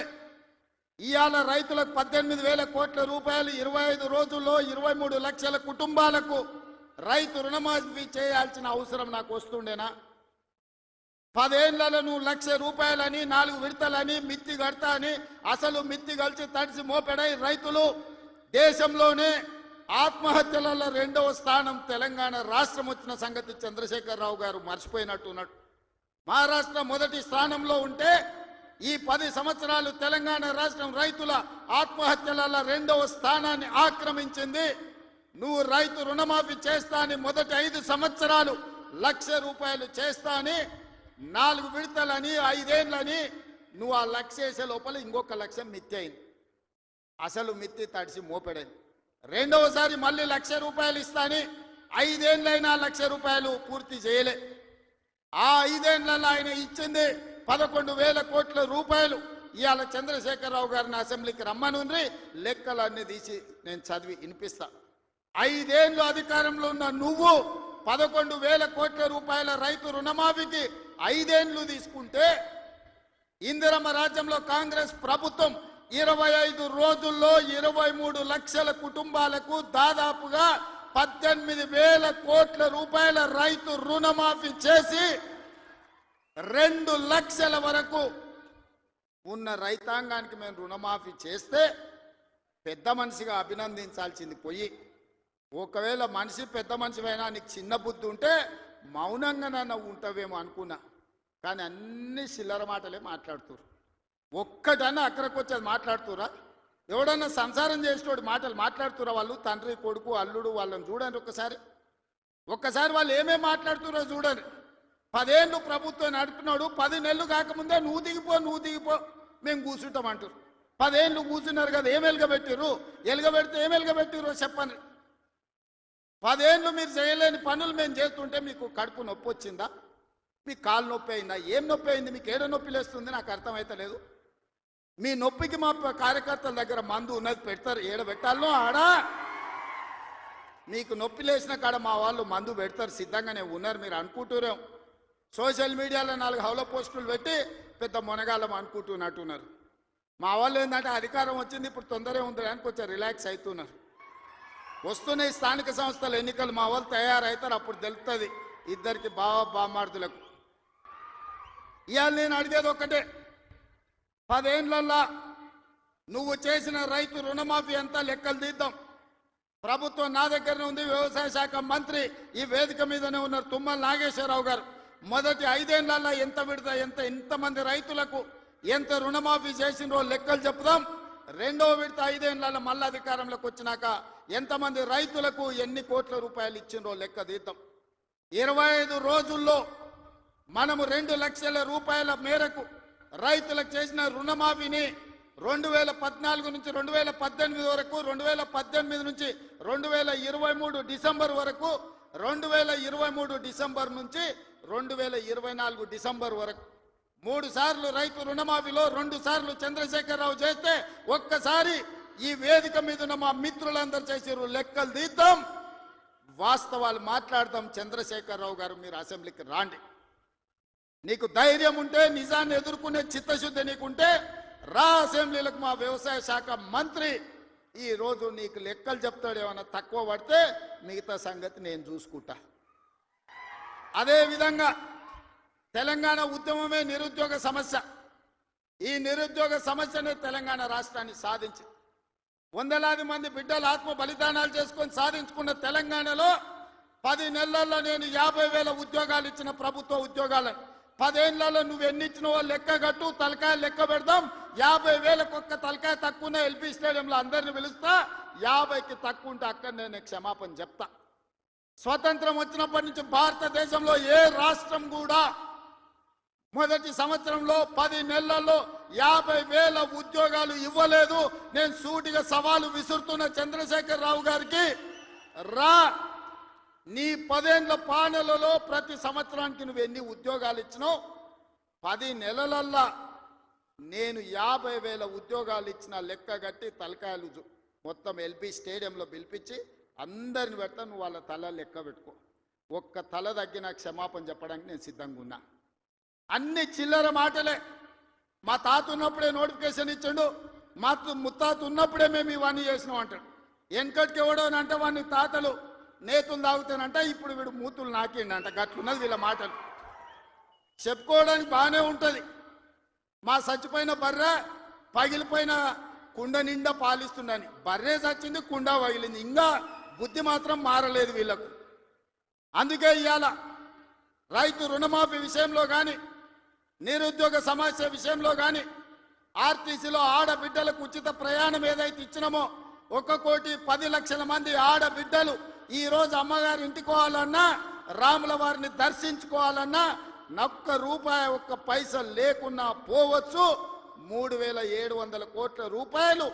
ఇవాళ రైతులకు 18,000 కోట్ల రూపాయలు 25 రోజుల్లో 23 లక్షల కుటుంబాలకు రైతు రుణమాఫీ చేయాల్సిన అవసరం నాకు వస్తుండేనా? 10 ఏళ్లలో నువ్వు 1,00,000 రూపాయలని 4 విడతలని మిత్తి కడతా అని అసలు మిత్తి కలిసి తడిసి మోపెడై రైతులు దేశంలోనే ఆత్మహత్యలలో 2వ స్థానం తెలంగాణ రాష్ట్రం వచ్చిన సంగతి చంద్రశేఖరరావు గారు మర్చిపోయినట్టున్నాడు. మహారాష్ట్ర మొదటి స్థానంలో ఉంటే ఈ 10 సంవత్సరాలు తెలంగాణ రాష్ట్రం రైతుల ఆత్మహత్యలలో 2వ స్థానాన్ని ఆక్రమించింది. నువ్వు రైతు రుణమాఫీ చేస్తా అని మొదటి 5 సంవత్సరాలు 1,00,000 రూపాయలు చేస్తా అని 4 విడతలని 5 ఏళ్ళని నువ్వు ఆ 1,00,000 చేసే లోపల ఇంకొక 1,00,000 మిత్తి అయింది. అసలు మిత్తి తడిసి మోపెడైంది. రెండవసారి మళ్ళీ 1,00,000 రూపాయలు ఇస్తాని 5 ఏళ్ళైనా 1,00,000 రూపాయలు పూర్తి చేయలే. ఆ 5 ఏళ్లలో ఆయన ఇచ్చింది 11,000 కోట్ల రూపాయలు. ఇవాళ చంద్రశేఖరరావు గారిని అసెంబ్లీకి రమ్మనుండ్రి, లెక్కలన్నీ తీసి నేను చదివి వినిపిస్తా. 5 ఏళ్ళు అధికారంలో ఉన్న నువ్వు 11,000 కోట్ల రూపాయల రైతు రుణమాఫీకి 5 ఏళ్ళు తీసుకుంటే ఇందిరమ్మ రాజ్యంలో కాంగ్రెస్ ప్రభుత్వం 25 రోజుల్లో 23 లక్షల కుటుంబాలకు దాదాపుగా 18,000 కోట్ల రూపాయల రైతు రుణమాఫీ చేసి 2 లక్షల వరకు ఉన్న రైతాంగానికి మేము రుణమాఫీ చేస్తే పెద్ద మనిషిగా అభినందించాల్సింది పోయి, ఒకవేళ మనిషి పెద్ద మనిషివైనా నీకు చిన్న బుద్ధి ఉంటే మౌనంగా నన్ను ఉంటావేమో అనుకున్నా. కానీ అన్ని చిల్లర మాటలే మాట్లాడుతున్నారు. ఒక్కటన్నా అక్కడికి వచ్చేది మాట్లాడుతురా? ఎవడన్నా సంసారం చేసేటోడు మాటలు మాట్లాడుతురా? వాళ్ళు తండ్రి కొడుకు అల్లుడు వాళ్ళని చూడండి ఒక్కసారి వాళ్ళు ఏమేమి మాట్లాడుతురో చూడండి. 10 ఏళ్ళు ప్రభుత్వం నడుపుతున్నాడు, 10 నెలలు కాకముందే నువ్వు దిగిపో మేము కూర్చుంటామంటారు. 10 ఏళ్ళు కూర్చున్నారు కదా, ఏం ఎలుగబెట్టిర్రు? ఎలుగబెడితే ఏం ఎలుగబెట్టిర్రో చెప్పండి. 10 ఏళ్ళు మీరు చేయలేని పనులు మేము చేస్తుంటే మీకు కడుపు నొప్పి వచ్చిందా? మీకు కాలు నొప్పి అయిందా? ఏం నొప్పి అయింది? మీకు ఏడో నొప్పి లేస్తుంది? నాకు అర్థమైతలేదు. మీ నొప్పికి మా కార్యకర్తల దగ్గర మందు ఉన్నది, పెడతారు. ఏడ పెట్టాలనో ఆడా మీకు నొప్పి లేచిన కాడ మా వాళ్ళు మందు పెడతారు, సిద్ధంగానే ఉన్నారు. మీరు అనుకుంటున్నాం సోషల్ మీడియాలో 4 హౌల పోస్టులు పెట్టి పెద్ద మునగాలం అనుకుంటున్నట్టున్నారు. మా వాళ్ళు ఏంటంటే అధికారం వచ్చింది ఇప్పుడు తొందరగా ఉంది అని కొంచెం రిలాక్స్ అవుతున్నారు. వస్తున్నాయి స్థానిక సంస్థల ఎన్నికలు, మా వాళ్ళు తయారవుతారు, అప్పుడు తెలుస్తుంది ఇద్దరికి బామార్దులకు. ఇవాళ నేను అడిగేది ఒకటే, 10 ఏళ్లలో నువ్వు చేసిన రైతు రుణమాఫీ అంతా లెక్కలు తీద్దాం. ప్రభుత్వం నా దగ్గరనే ఉంది, వ్యవసాయ శాఖ మంత్రి ఈ వేదిక మీదనే ఉన్నారు తుమ్మల నాగేశ్వరరావు గారు. మొదటి 5 ఏళ్లలో ఎంత విడత ఎంతమంది రైతులకు ఎంత రుణమాఫీ చేసినో లెక్కలు చెప్పుదాం. 2వ విడత 5 ఏళ్లలో మళ్ళీ అధికారంలోకి వచ్చినాక ఎంతమంది రైతులకు ఎన్ని కోట్ల రూపాయలు ఇచ్చినో లెక్క తీద్దాం. 25 రోజుల్లో మనము 2 లక్షల రూపాయల మేరకు రైతులకు చేసిన రుణమాఫీని 2014 నుంచి 2018 వరకు, 2018 నుంచి 2023 డిసెంబర్ వరకు, 2023 డిసెంబర్ నుంచి 2024 డిసెంబర్ వరకు 3 సార్లు రైతు రుణమాఫీలో 2 సార్లు చంద్రశేఖరరావు చేస్తే ఒక్కసారి ఈ వేదిక మీద ఉన్న మా మిత్రులందరూ చేసారు. లెక్కలు తీద్దాం, వాస్తవాలు మాట్లాడదాం. చంద్రశేఖరరావు గారు మీరు అసెంబ్లీకి రాండి. నీకు ధైర్యం ఉంటే, నిజాన్ని ఎదుర్కొనే చిత్తశుద్ధి నీకుంటే రా అసెంబ్లీలకు. మా వ్యవసాయ శాఖ మంత్రి ఈ రోజు నీకు లెక్కలు చెప్తాడు, ఏమన్నా తక్కువ పడితే మిగతా సంగతి నేను చూసుకుంటా. అదేవిధంగా తెలంగాణ ఉద్యమమే నిరుద్యోగ సమస్య. ఈ నిరుద్యోగ సమస్యనే తెలంగాణ రాష్ట్రాన్ని సాధించి వందలాది మంది బిడ్డలు ఆత్మ బలిదానాలు చేసుకొని సాధించుకున్న తెలంగాణలో 10 నెలల్లో నేను 50,000 ఉద్యోగాలు ఇచ్చిన ప్రభుత్వ ఉద్యోగాలను 10 ఏళ్లలో నువ్వు ఎన్ని ఇచ్చినవో లెక్క కట్టు, తలకాయ లెక్క పెడదాం. 50,000కు ఒక్క తలకాయ తక్కువ ఎల్పీ స్టేడియంలో అందరిని పిలుస్తా. 50కి తక్కువ ఉంటే అక్కడ నేను క్షమాపణ చెప్తా. స్వతంత్రం వచ్చినప్పటి నుంచి భారతదేశంలో ఏ రాష్ట్రం కూడా మొదటి సంవత్సరంలో 10 నెలల్లో 50,000 ఉద్యోగాలు ఇవ్వలేదు. నేను సూటిగా సవాలు విసురుతున్న చంద్రశేఖర్ రావు గారికి, రా నీ 10 ఏళ్ల పాలనలో ప్రతి సంవత్సరానికి నువ్వు ఎన్ని ఉద్యోగాలు ఇచ్చినావు, 10 నెలలల్లా నేను 50,000 ఉద్యోగాలు ఇచ్చిన లెక్క కట్టి తలకాయలు మొత్తం ఎల్బీ స్టేడియంలో పిలిపించి అందరిని పెడతా. నువ్వు వాళ్ళ తల లెక్క పెట్టుకో. ఒక్క తల తగ్గిన క్షమాపణ చెప్పడానికి నేను సిద్ధంగా ఉన్నా. అన్ని చిల్లర మాటలే. మా తాత ఉన్నప్పుడే నోటిఫికేషన్ ఇచ్చాడు, మా ముత్తాత ఉన్నప్పుడే మేము ఇవన్నీ చేసినాం అంటాడు. వెనకటికి ఎవడో అంటే వాడిని తాతలు నేతులు తాగుతానంట, ఇప్పుడు వీడు మూతులు నాకిండంట. గట్లున్నది వీళ్ళ మాటలు. చెప్పుకోవడానికి బాగానే ఉంటుంది. మా చచ్చిపోయిన బర్రె పగిలిపోయిన కుండ నిండా పాలిస్తుండని. బర్రె చచ్చింది, కుండ పగిలింది. ఇంకా బుద్ధి మాత్రం మారలేదు వీళ్ళకు. అందుకే ఇవాళ రైతు రుణమాఫీ విషయంలో కానీ, నిరుద్యోగ సమస్య విషయంలో కానీ, ఆర్టీసీలో ఆడబిడ్డలకు ఉచిత ప్రయాణం ఏదైతే ఇచ్చినామో 1,10,00,000 మంది ఆడబిడ్డలు ఈరోజు అమ్మగారి ఇంటికి పోవాలన్నా, రాముల వారిని దర్శించుకోవాలన్నా ఒక్క రూపాయి ఒక్క పైస లేకున్నా పోవచ్చు. 3,700 కోట్ల రూపాయలు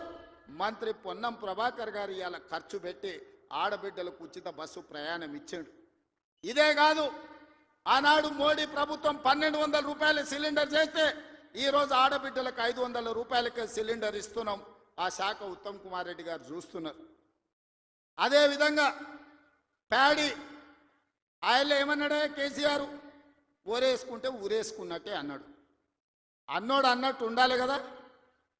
మంత్రి పొన్నం ప్రభాకర్ గారు ఇవాళ ఖర్చు పెట్టి ఆడబిడ్డలకు ఉచిత బస్సు ప్రయాణం ఇచ్చాడు. ఇదే కాదు, ఆనాడు మోడీ ప్రభుత్వం 1,200 రూపాయల సిలిండర్ చేస్తే ఈరోజు ఆడబిడ్డలకు 500 రూపాయలకే సిలిండర్ ఇస్తున్నాం. ఆ శాఖ ఉత్తమ్ కుమార్ రెడ్డి గారు చూస్తున్నారు. అదేవిధంగా ప్యాడీ ఆయన ఏమన్నాడే కేసీఆర్, ఊరేసుకుంటే ఊరేసుకున్నట్టే అన్నాడు. అన్నోడు అన్నట్టు ఉండాలి కదా.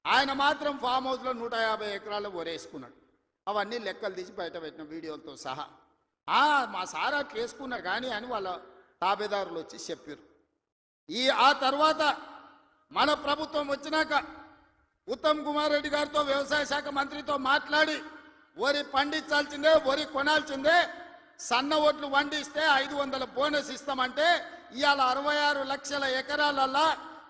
ఆయన మాత్రం ఫామ్ హౌస్లో 150 ఎకరాలు ఊరేసుకున్నాడు. అవన్నీ లెక్కలు తీసి బయట పెట్టిన వీడియోలతో సహా. మా సార్ అట్లా వేసుకున్నారు కానీ అని వాళ్ళ తాబేదారులు వచ్చి చెప్పారు. ఆ తర్వాత మన ప్రభుత్వం వచ్చినాక ఉత్తమ్ కుమార్ రెడ్డి గారితో వ్యవసాయ శాఖ మంత్రితో మాట్లాడి వరి పండించాల్సిందే, వరి కొనాల్సిందే, సన్న ఒడ్లు వండిస్తే 500 బోనస్ ఇస్తామంటే ఇవాళ 66 లక్షల ఎకరాలల్లా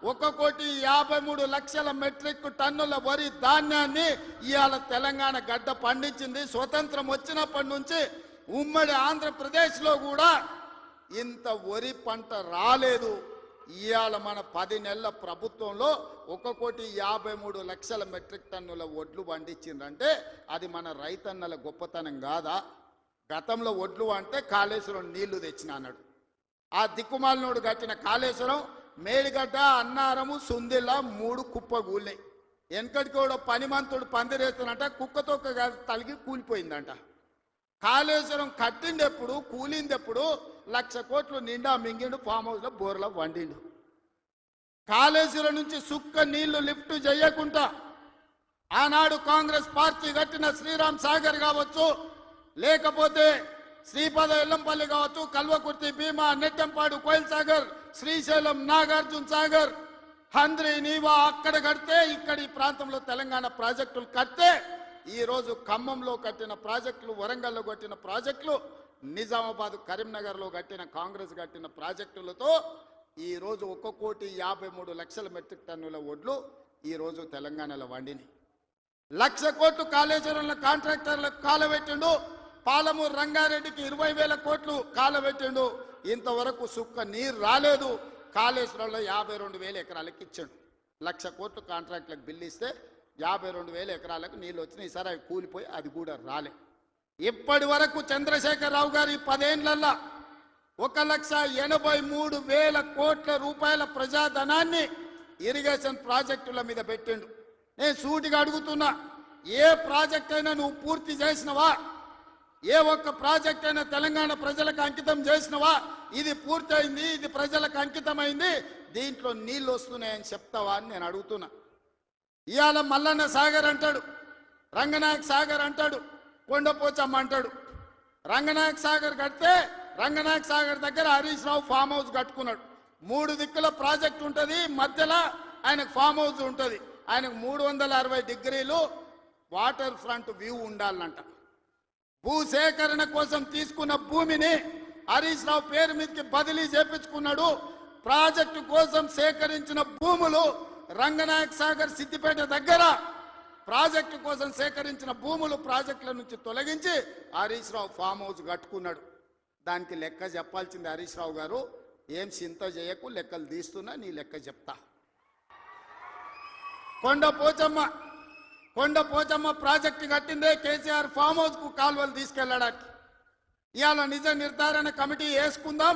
1,53,00,000 మెట్రిక్ టన్నుల వరి ధాన్యాన్ని ఇవాళ తెలంగాణ గడ్డ పండించింది. స్వతంత్రం వచ్చినప్పటి నుంచి ఉమ్మడి ఆంధ్రప్రదేశ్లో కూడా ఇంత వరి పంట రాలేదు. ఇవాళ మన 10 నెలల ప్రభుత్వంలో 1,53,00,000 మెట్రిక్ టన్నుల వడ్లు పండించిందంటే అది మన రైతన్నల గొప్పతనం కాదా? గతంలో వడ్లు అంటే కాళేశ్వరం నీళ్లు తెచ్చిన అన్నాడు. ఆ దిక్కుమాలినోడు కట్టిన కాళేశ్వరం మేడిగడ్డ, అన్నారము, సుందిల్ల 3 కుప్పగూలినాయి. వెనకటికి కూడా పనిమంతుడు పందిరేస్తున్నట్ట కుక్కతో తలిగి కూలిపోయిందంట. కాళేశ్వరం కట్టిండెప్పుడు, కూలిందెప్పుడు? 1,00,000 కోట్లు నిండా మింగిండు, ఫామ్ హౌస్లో బోర్లో వండిండు. కాళేశ్వరం నుంచి సుక్క నీళ్లు లిఫ్ట్ చేయకుండా ఆనాడు కాంగ్రెస్ పార్టీ కట్టిన శ్రీరామ్ సాగర్ కావచ్చు, లేకపోతే శ్రీపద ఎల్లంపల్లి కావచ్చు, కల్వకుర్తి, భీమా, నెట్టంపాడు, కోయిల్ సాగర్, శ్రీశైలం, నాగార్జున సాగర్, హంద్రి, నీవా అక్కడ కడితే ఇక్కడ ఈ ప్రాంతంలో తెలంగాణ ప్రాజెక్టులు కడితే ఈరోజు ఖమ్మంలో కట్టిన ప్రాజెక్టులు, వరంగల్లో కట్టిన ప్రాజెక్టులు, నిజామాబాద్, కరీంనగర్లో కట్టిన కాంగ్రెస్ కట్టిన ప్రాజెక్టులతో ఈరోజు 1,53,00,000 మెట్రిక్ టన్నుల వడ్లు ఈరోజు తెలంగాణలో వండిని. 1,00,000 కోట్లు కాళేశ్వరంలో కాంట్రాక్టర్లకు కాలబెట్టిండు. పాలమూరు రంగారెడ్డికి 20,000 కోట్లు కాలబెట్టిండు. ఇంతవరకు సుక్క నీరు రాలేదు. కాళేశ్వరంలో 52,000 ఎకరాలకు ఇచ్చాడు. 1,00,000 కోట్లు కాంట్రాక్టులకు బిల్లు ఇస్తే 52,000 ఎకరాలకు నీళ్ళు వచ్చినాయి. ఈసారి అవి కూలిపోయి అది కూడా రాలే. ఇప్పటి వరకు చంద్రశేఖర్ రావు గారు ఈ 10 ఏళ్లలో 1,83,000 కోట్ల రూపాయల ప్రజాధనాన్ని ఇరిగేషన్ ప్రాజెక్టుల మీద పెట్టిండు. నేను సూటిగా అడుగుతున్నా, ఏ ప్రాజెక్ట్ అయినా నువ్వు పూర్తి చేసినవా? ఏ ఒక్క ప్రాజెక్ట్ అయినా తెలంగాణ ప్రజలకు అంకితం చేసినవా? ఇది పూర్తయింది, ఇది ప్రజలకు అంకితమైంది, దీంట్లో నీళ్ళు వస్తున్నాయని చెప్తావా అని నేను అడుగుతున్నా. ఇవాళ మల్లన్న సాగర్ అంటాడు. రంగనాయక్ సాగర్ అంటాడు, కొండపోచమ్మ అంటాడు. రంగనాయక్ సాగర్ కడితే రంగనాయక్ సాగర్ దగ్గర హరీష్ రావు ఫామ్ హౌస్ కట్టుకున్నాడు. 3 దిక్కుల ప్రాజెక్ట్ ఉంటుంది, మధ్యలో ఆయనకు ఫామ్ హౌస్ ఉంటుంది. ఆయనకు 360 డిగ్రీలు వాటర్ ఫ్రంట్ వ్యూ ఉండాలంట. భూసేకరణ కోసం తీసుకున్న భూమిని హరీష్ రావు పేరు మీదకి బదిలీ చేపించుకున్నాడు. ప్రాజెక్టు కోసం సేకరించిన భూములు రంగనాయక్ సాగర్ సిద్దిపేట దగ్గర ప్రాజెక్టు కోసం సేకరించిన భూములు ప్రాజెక్టుల నుంచి తొలగించి హరీష్ రావు ఫామ్ హౌస్ కట్టుకున్నాడు. దానికి లెక్క చెప్పాల్సింది హరీష్ రావు గారు. ఏం చింత చేయకు, లెక్కలు తీస్తున్నా, నీ లెక్క చెప్తా. కొండపోచమ్మ ప్రాజెక్టు కట్టిందే కేసీఆర్ ఫామ్ హౌస్ కు కాలువలు తీసుకెళ్లడానికి. ఇవాళ నిజ నిర్ధారణ కమిటీ వేసుకుందాం,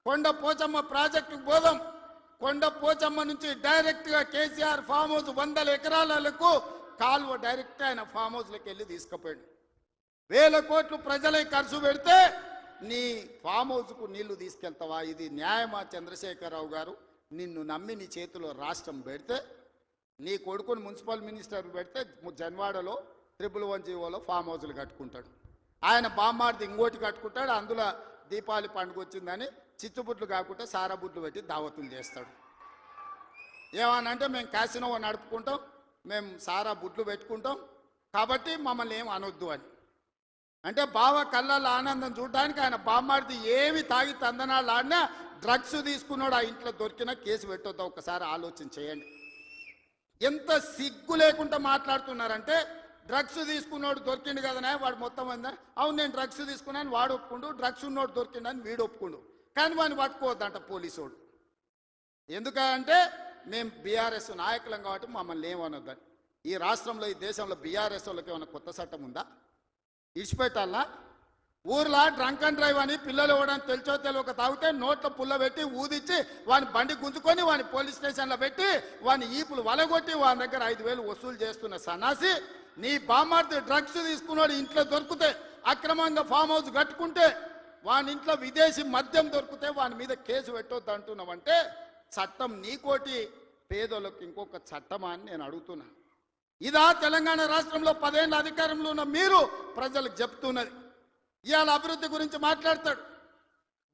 కొండపోచమ్మ ప్రాజెక్టుకు పోదాం. కొండపోచమ్మ నుంచి డైరెక్ట్ గా కేసీఆర్ ఫామ్ హౌస్ 100 ఎకరాలకు కాలువ డైరెక్ట్ ఆయన ఫామ్ హౌస్లోకి వెళ్ళి తీసుకుపోయాడు. 1000 కోట్లు ప్రజలై ఖర్చు పెడితే నీ ఫామ్ హౌస్కు నీళ్లు తీసుకెళ్తావా? ఇది న్యాయమా? చంద్రశేఖరరావు గారు, నిన్ను నమ్మి నీ చేతిలో రాష్ట్రం పెడితే, నీ కొడుకుని మున్సిపల్ మినిస్టర్ పెడితే జన్వాడలో 111 ఫామ్ హౌస్లు కట్టుకుంటాడు. ఆయన బామ్మార్ది ఇంకోటి కట్టుకుంటాడు. అందులో దీపావళి పండుగ వచ్చిందని చిచ్చుబుట్లు కాకుండా సారా బుట్లు పెట్టి దావతులు చేస్తాడు. ఏమనంటే మేము క్యాసినో నడుపుకుంటాం, మేము సారా బుట్లు పెట్టుకుంటాం, కాబట్టి మమ్మల్ని ఏం అనొద్దు అని. అంటే బావ కళ్ళల్లో ఆనందం చూడడానికి ఆయన బామ్మార్ది ఏమి తాగి తందనాలు ఆడినా డ్రగ్స్ తీసుకున్నాడు ఆ ఇంట్లో దొరికినా కేసు పెట్టొద్దా? ఒకసారి ఆలోచన చేయండి. ఎంత సిగ్గు లేకుండా మాట్లాడుతున్నారంటే, డ్రగ్స్ తీసుకున్నాడు దొరికిండు కదనే వాడు మొత్తం అందా, అవును నేను డ్రగ్స్ తీసుకున్నాను వాడు ఒప్పుకుండు, డ్రగ్స్ ఉన్నోడు దొరికిండని వీడు ఒప్పుకుండు, కానీ వాడిని పట్టుకోవద్దంట పోలీసోడు. ఎందుకంటే మేము బీఆర్ఎస్ నాయకులం కాబట్టి మమ్మల్ని ఏమనొద్దని. ఈ రాష్ట్రంలో ఈ దేశంలో బీఆర్ఎస్ వాళ్ళకి ఏమైనా కొత్త చట్టం ఉందా? ఇడిచిపెట్టాలా? ఊర్లో డ్రంక్ అండ్ డ్రైవ్ అని పిల్లలు ఇవ్వడానికి తెలిసో తెలియక తాగితే నోట్లో పుల్ల పెట్టి ఊదిచ్చి వాని బండి గుంజుకొని వాని పోలీస్ స్టేషన్లో పెట్టి వాని ఈపులు వలగొట్టి వాని దగ్గర 5,000 వసూలు చేస్తున్న సన్నాసి, నీ బామ్మార్ది డ్రగ్స్ తీసుకున్నాడు ఇంట్లో దొరికితే, అక్రమంగా ఫామ్ హౌస్ కట్టుకుంటే, వాని ఇంట్లో విదేశీ మద్యం దొరికితే వాని మీద కేసు పెట్టొద్దు అంటున్నావంటే చట్టం నీకోటి, పేదోళ్ళకి ఇంకొక చట్టమా అని నేను అడుగుతున్నా. ఇదా తెలంగాణ రాష్ట్రంలో 10 ఏళ్ళ అధికారంలో ఉన్న మీరు ప్రజలకు చెప్తున్నది? ఇవాళ అభివృద్ధి గురించి మాట్లాడతాడు.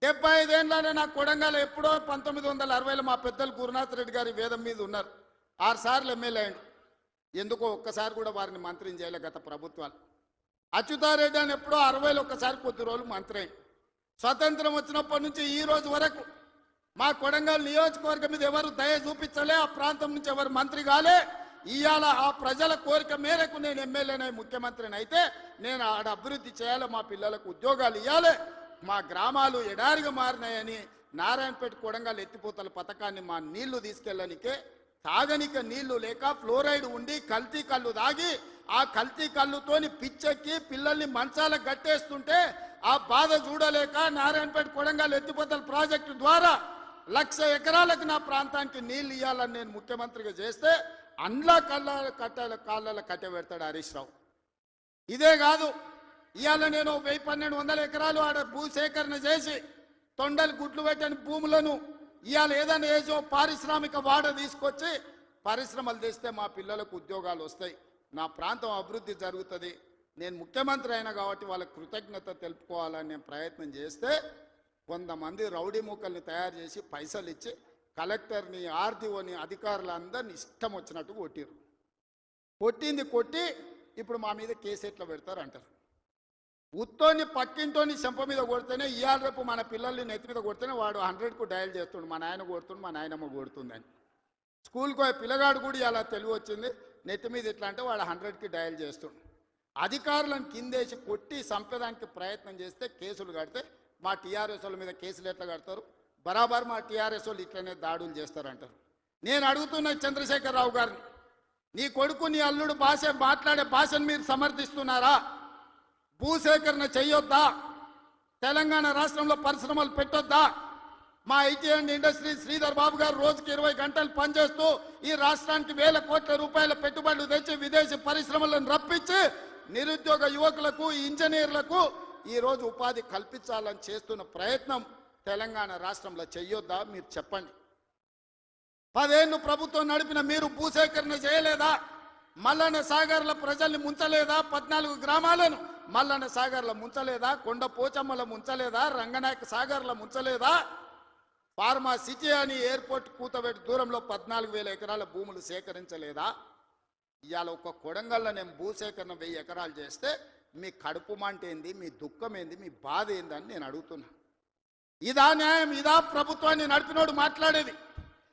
75 ఏళ్ళనే నా కొడంగల్ ఎప్పుడో 1960లో మా పెద్దలు గురునాథ్ రెడ్డి గారి వేదం మీద ఉన్నారు. 6 సార్లు ఎమ్మెల్యే అయ్యాడు. ఎందుకో ఒక్కసారి కూడా వారిని మంత్రిని చేయలే గత ప్రభుత్వాలు. అచ్యుతారెడ్డి అని ఎప్పుడో 60లో ఒక్కసారి కొద్ది రోజులు మంత్రి అయ్యాడు. స్వతంత్రం వచ్చినప్పటి నుంచి ఈ రోజు వరకు మా కొడంగల్ నియోజకవర్గం మీద ఎవరు దయ చూపించలే, ఆ ప్రాంతం నుంచి ఎవరు మంత్రి కాలే. ఇవాళ ఆ ప్రజల కోరిక మేరకు నేను ఎమ్మెల్యేనై ముఖ్యమంత్రిని అయితే నేను ఆడ అభివృద్ధి చేయాలి, మా పిల్లలకు ఉద్యోగాలు ఇవ్వాలి, మా గ్రామాలు ఎడారిగా మారినాయని నారాయణపేట కొడంగల్ ఎత్తిపోతల పథకాన్ని మా నీళ్లు తీసుకెళ్ళనికే తాగనిక నీళ్లు లేక ఫ్లోరైడ్ ఉండి కల్తీ కళ్ళు తాగి ఆ కల్తీ కళ్ళుతోని పిచ్చెక్కి పిల్లల్ని మంచాలకు గట్టేస్తుంటే ఆ బాధ చూడలేక నారాయణపేట కొడంగల్ ఎత్తిపోతల ప్రాజెక్టు ద్వారా 1,00,000 ఎకరాలకు నా ప్రాంతానికి నీళ్లు ఇవ్వాలని నేను ముఖ్యమంత్రిగా చేస్తే అండ్లా కాళ్ళ కట్టె పెడతాడు హరీష్ రావు. ఇదే కాదు, ఇవాళ నేను 1,1200 ఎకరాలు ఆడ భూసేకరణ చేసి తొండలు గుడ్లు పెట్టని భూములను ఇవాళ ఏదైనా ఏజో పారిశ్రామిక వాడ తీసుకొచ్చి పరిశ్రమలు తెస్తే మా పిల్లలకు ఉద్యోగాలు వస్తాయి, నా ప్రాంతం అభివృద్ధి జరుగుతుంది. నేను ముఖ్యమంత్రి అయినా కాబట్టి వాళ్ళకి కృతజ్ఞత తెలుపుకోవాలని నేను ప్రయత్నం చేస్తే కొంతమంది రౌడీ మూకల్ని తయారు చేసి పైసలు ఇచ్చి కలెక్టర్ని ఆర్డీఓని అధికారులందరినీ ఇష్టం వచ్చినట్టు కొట్టిరు. కొట్టి ఇప్పుడు మా మీద కేసు ఎట్లా పెడతారు అంటారు. ఉత్తోని పక్కింటోని చెంప మీద కొడితేనే ఇవాళ రేపు మన పిల్లల్ని నెత్తి మీద కొడితేనే వాడు 100కు డయల్ చేస్తుండు, మా నాయన కొడుతుండు మా నాయనమ్మ కొడుతుందని. స్కూల్కి పిల్లగాడు కూడా ఇలా తెలివి వచ్చింది, నెత్తి మీద ఎట్లా అంటే వాడు 100కి డయల్ చేస్తుండు. అధికారులను కిందేసి కొట్టి చంపేదానికి ప్రయత్నం చేస్తే కేసులు కడితే మా టీఆర్ఎస్ వాళ్ళ మీద కేసులు ఎట్లా కడతారు? బరాబర్ మా టీఆర్ఎస్ వాళ్ళు ఇట్లనే దాడులు చేస్తారంటారు. నేను అడుగుతున్న చంద్రశేఖరరావు గారిని, నీ కొడుకు నీ అల్లుడు మాట్లాడే భాషను మీరు సమర్థిస్తున్నారా? భూసేకరణ చెయ్యొద్దా? తెలంగాణ రాష్ట్రంలో పరిశ్రమలు పెట్టొద్దా? మా IT and industry Sridhar Babu గారు రోజుకి 20 గంటలు పనిచేస్తూ ఈ రాష్ట్రానికి 1,000 కోట్ల రూపాయల పెట్టుబడులు తెచ్చి విదేశీ పరిశ్రమలను రప్పించి నిరుద్యోగ యువకులకు ఇంజనీర్లకు ఈరోజు ఉపాధి కల్పించాలని చేస్తున్న ప్రయత్నం తెలంగాణ రాష్ట్రంలో చెయ్యొద్దా? మీరు చెప్పండి. 10 ఏళ్ళు ప్రభుత్వం నడిపిన మీరు భూసేకరణ చేయలేదా? మల్లన్న సాగర్ల ప్రజల్ని ముంచలేదా? 14 గ్రామాలను మల్లన్న సాగర్ల ముంచలేదా? కొండ పోచమ్మల ముంచలేదా? రంగనాయక సాగర్ల ముంచలేదా? ఫార్మా సిటీ అని ఎయిర్పోర్ట్ కూతబెట్టి దూరంలో 14,000 ఎకరాల భూములు సేకరించలేదా? ఇవాళ ఒక కొడంగల్లో నేను భూసేకరణ 1000 ఎకరాలు చేస్తే మీ కడుపు మంట ఏంది, మీ దుఃఖం ఏంది, మీ బాధ ఏందని నేను అడుగుతున్నా. ఇదా న్యాయం? ఇదా ప్రభుత్వాన్ని నడిపినోడు మాట్లాడేది?